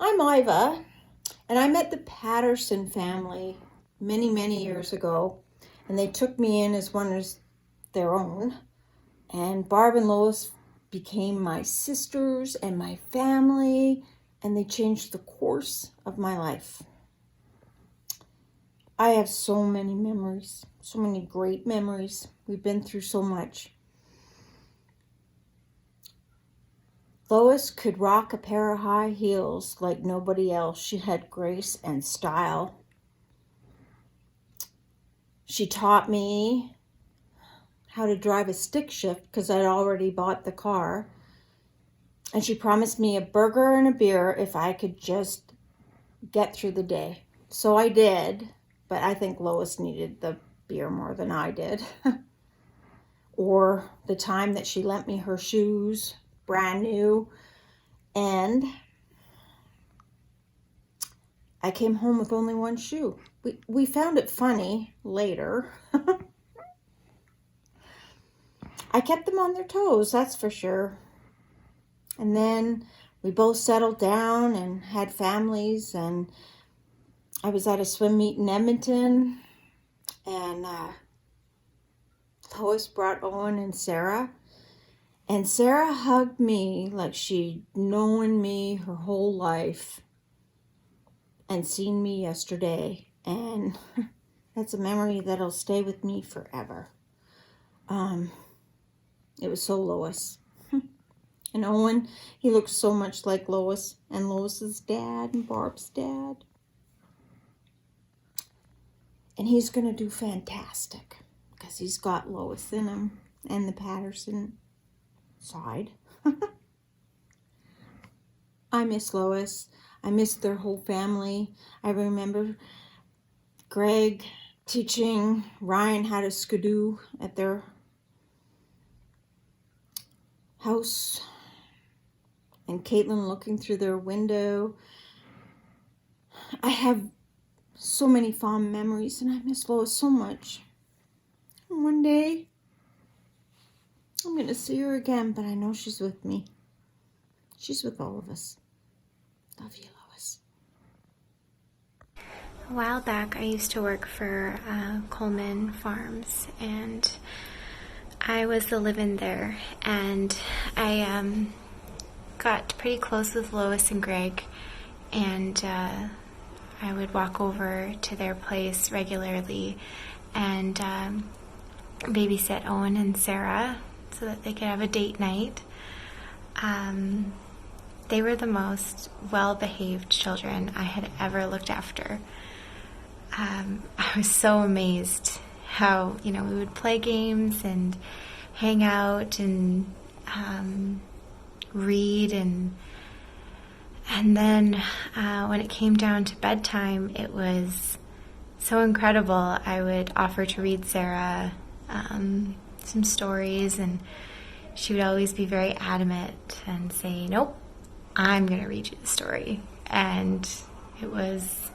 I'm Iva, and I met the Patterson family many, many years ago, and they took me in as one of their own. And Barb and Lois became my sisters and my family, and they changed the course of my life. I have so many memories, so many great memories. We've been through so much. Lois could rock a pair of high heels like nobody else. She had grace and style. She taught me how to drive a stick shift because I'd already bought the car. And she promised me a burger and a beer if I could just get through the day. So I did, but I think Lois needed the beer more than I did. Or the time that she lent me her shoes, brand new, and I came home with only one shoe. We found it funny later. I kept them on their toes, that's for sure. And then we both settled down and had families, and I was at a swim meet in Edmonton, and Lois brought Owen and Sarah. And Sarah hugged me like she'd known me her whole life and seen me yesterday. And that's a memory that'll stay with me forever. It was so Lois. And Owen, he looks so much like Lois and Lois's dad and Barb's dad. And he's going to do fantastic because he's got Lois in him and the Patterson side. I miss Lois. I miss their whole family. I remember Greg teaching Ryan how to skidoo at their house, and Caitlin looking through their window. I have so many fond memories, and I miss Lois so much. And one day, I'm going to see her again, but I know she's with me. She's with all of us. Love you, Lois. A while back, I used to work for Coleman Farms, and I was the live-in there, and I got pretty close with Lois and Greg, and I would walk over to their place regularly and babysit Owen and Sarah so that they could have a date night. They were the most well-behaved children I had ever looked after. I was so amazed how, we would play games and hang out and read, and then when it came down to bedtime, it was so incredible. I would offer to read Sarah some stories, and she would always be very adamant and say, "Nope, I'm going to read you the story." And it was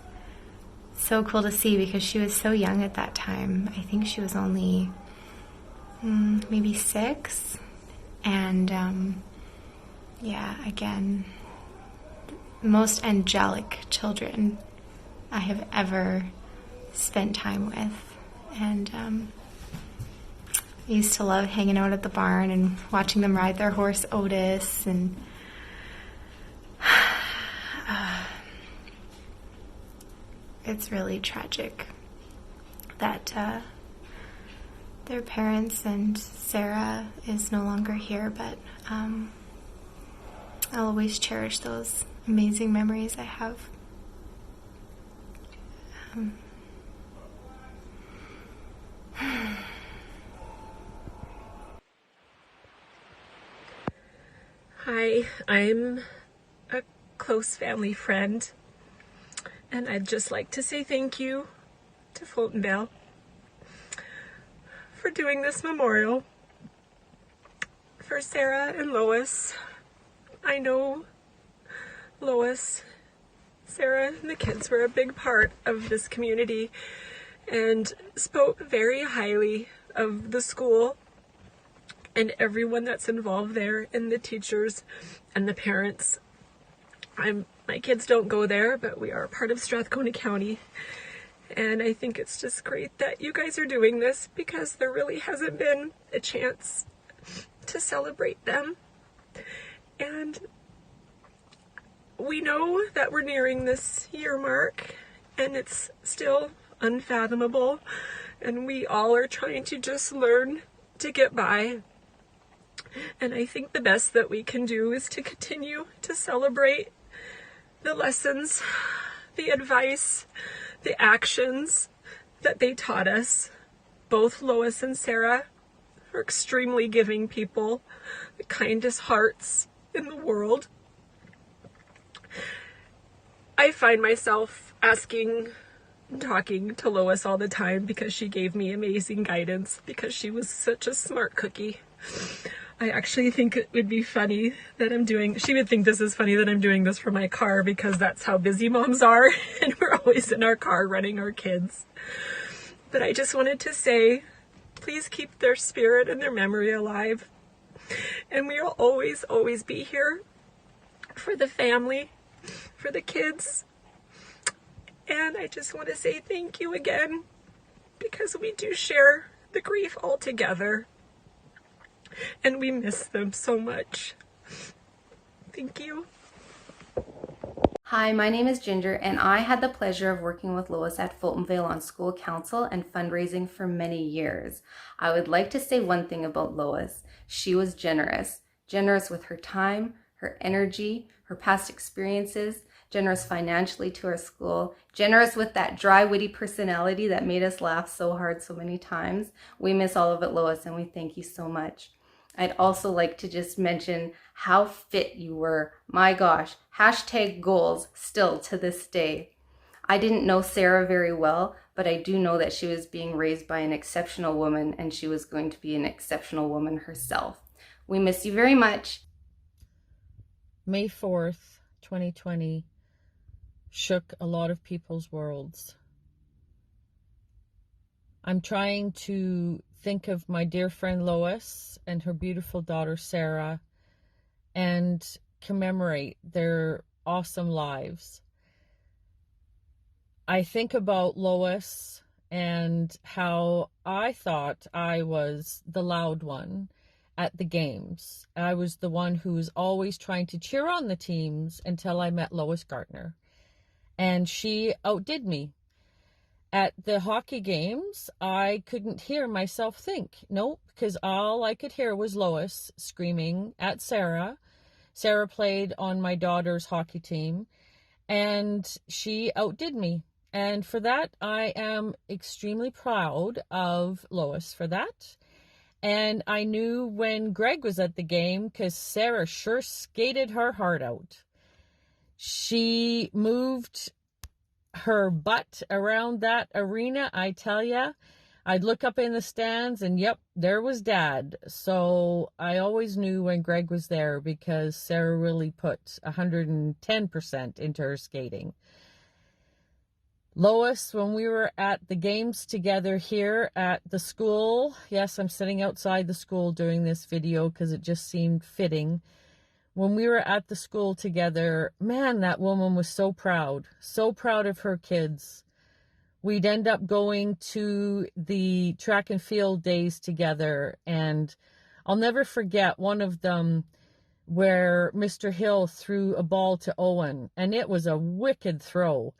so cool to see because she was so young at that time. I think she was only maybe 6. And again, most angelic children I have ever spent time with. And I used to love hanging out at the barn and watching them ride their horse Otis, and it's really tragic that their parents and Sarah is no longer here, but I'll always cherish those amazing memories I have. Hi, I'm a close family friend, and I'd just like to say thank you to Fulton Bell for doing this memorial for Sarah and Lois. I know Lois, Sarah, and the kids were a big part of this community and spoke very highly of the school and everyone that's involved there, and the teachers and the parents. I'm My kids don't go there, but we are part of Strathcona County. And I think it's just great that you guys are doing this, because there really hasn't been a chance to celebrate them. And we know that we're nearing this year mark, and it's still unfathomable, and we all are trying to just learn to get by. And I think the best that we can do is to continue to celebrate the lessons, the advice, the actions that they taught us. Both Lois and Sarah are extremely giving people, the kindest hearts in the world. I find myself talking to Lois all the time, because she gave me amazing guidance, because she was such a smart cookie. I actually think it would be funny that she would think this is funny that I'm doing this from my car, because that's how busy moms are, and we're always in our car running our kids. But I just wanted to say, please keep their spirit and their memory alive. And we will always, always be here for the family, for the kids. And I just want to say thank you again, because we do share the grief all together. And we miss them so much. Thank you. Hi, my name is Ginger, and I had the pleasure of working with Lois at Fultonvale on school council and fundraising for many years. I would like to say one thing about Lois. She was generous with her time, her energy, her past experiences, generous financially to our school, generous with that dry, witty personality that made us laugh so hard so many times. We miss all of it, Lois, and we thank you so much. I'd also like to just mention how fit you were. My gosh, #goals still to this day. I didn't know Sarah very well, but I do know that she was being raised by an exceptional woman, and she was going to be an exceptional woman herself. We miss you very much. May 4th, 2020 shook a lot of people's worlds. I'm trying to think of my dear friend Lois and her beautiful daughter Sarah and commemorate their awesome lives. I think about Lois and how I thought I was the loud one at the games. I was the one who was always trying to cheer on the teams until I met Lois Gartner. And she outdid me. At the hockey games, I couldn't hear myself think. Nope, because all I could hear was Lois screaming at Sarah. Sarah played on my daughter's hockey team, and she outdid me. And for that, I am extremely proud of Lois for that. And I knew when Greg was at the game, because Sarah sure skated her heart out. She moved her butt around that arena, I tell ya. I'd look up in the stands and yep, there was Dad. So I always knew when Greg was there, because Sarah really put 110% into her skating. Lois, when we were at the games together here at the school, yes, I'm sitting outside the school doing this video because it just seemed fitting. When we were at the school together, man, that woman was so proud of her kids. We'd end up going to the track and field days together, and I'll never forget one of them where Mr. Hill threw a ball to Owen, and it was a wicked throw,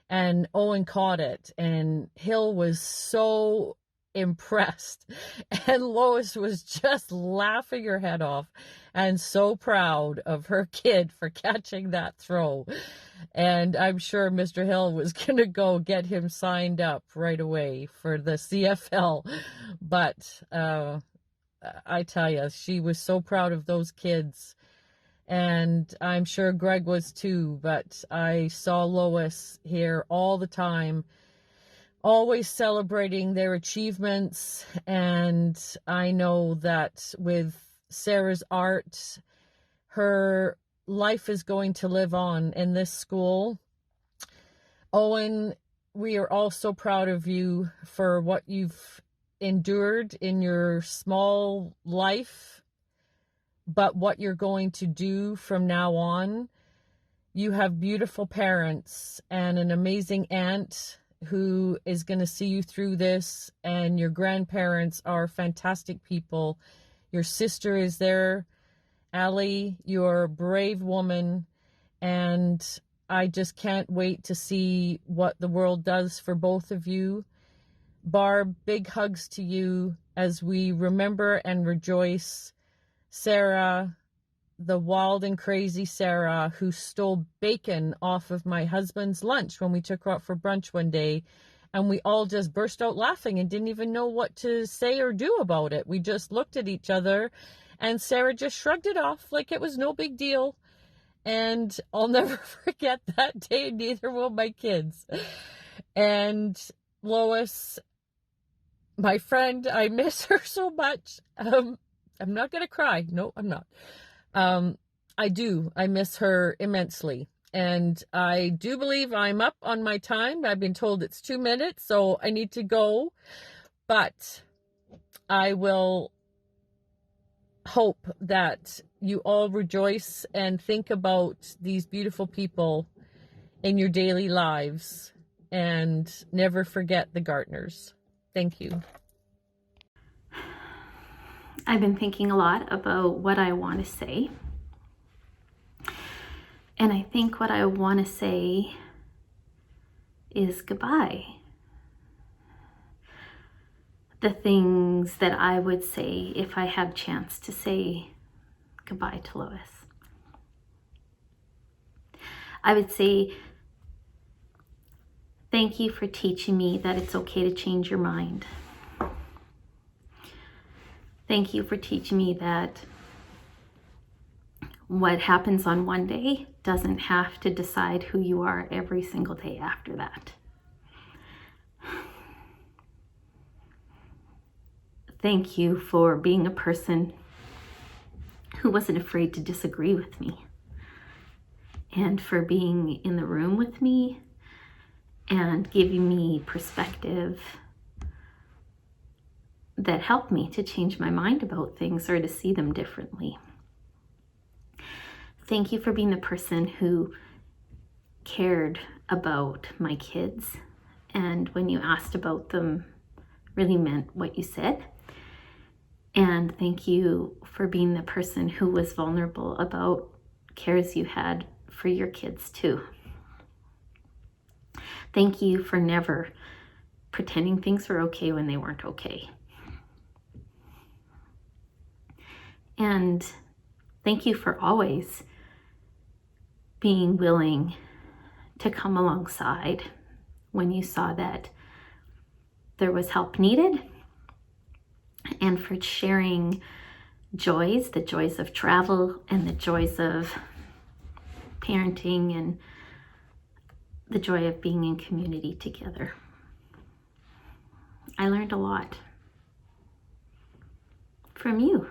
and Owen caught it, and Hill was so impressed, and Lois was just laughing her head off and so proud of her kid for catching that throw. And I'm sure Mr. Hill was gonna go get him signed up right away for the CFL, but I tell you, she was so proud of those kids, and I'm sure Greg was too. But I saw Lois here all the time, always celebrating their achievements. And I know that with Sarah's art, her life is going to live on in this school. Owen, we are all so proud of you for what you've endured in your small life, but what you're going to do from now on. You have beautiful parents and an amazing aunt who is going to see you through this, and your grandparents are fantastic people. Your sister is there, Allie. You're a brave woman, and I just can't wait to see what the world does for both of you. Barb, big hugs to you as we remember and rejoice Sarah, the wild and crazy Sarah, who stole bacon off of my husband's lunch when we took her out for brunch one day. And we all just burst out laughing and didn't even know what to say or do about it. We just looked at each other, and Sarah just shrugged it off like it was no big deal. And I'll never forget that day, neither will my kids. And Lois, my friend, I miss her so much. I'm not going to cry. No, I'm not. I do. I miss her immensely. And I do believe I'm up on my time. I've been told it's 2 minutes, so I need to go. But I will hope that you all rejoice and think about these beautiful people in your daily lives, and never forget the Gartners. Thank you. I've been thinking a lot about what I want to say. And I think what I want to say is goodbye. The things that I would say if I had a chance to say goodbye to Lois. I would say, thank you for teaching me that it's okay to change your mind. Thank you for teaching me that what happens on one day doesn't have to decide who you are every single day after that. Thank you for being a person who wasn't afraid to disagree with me, and for being in the room with me and giving me perspective that helped me to change my mind about things or to see them differently. Thank you for being the person who cared about my kids, and when you asked about them, really meant what you said. And thank you for being the person who was vulnerable about cares you had for your kids too. Thank you for never pretending things were okay when they weren't okay. And thank you for always being willing to come alongside when you saw that there was help needed, and for sharing joys, the joys of travel and the joys of parenting and the joy of being in community together. I learned a lot from you.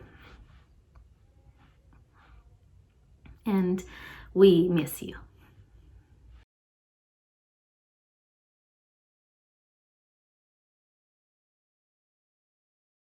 And we miss you.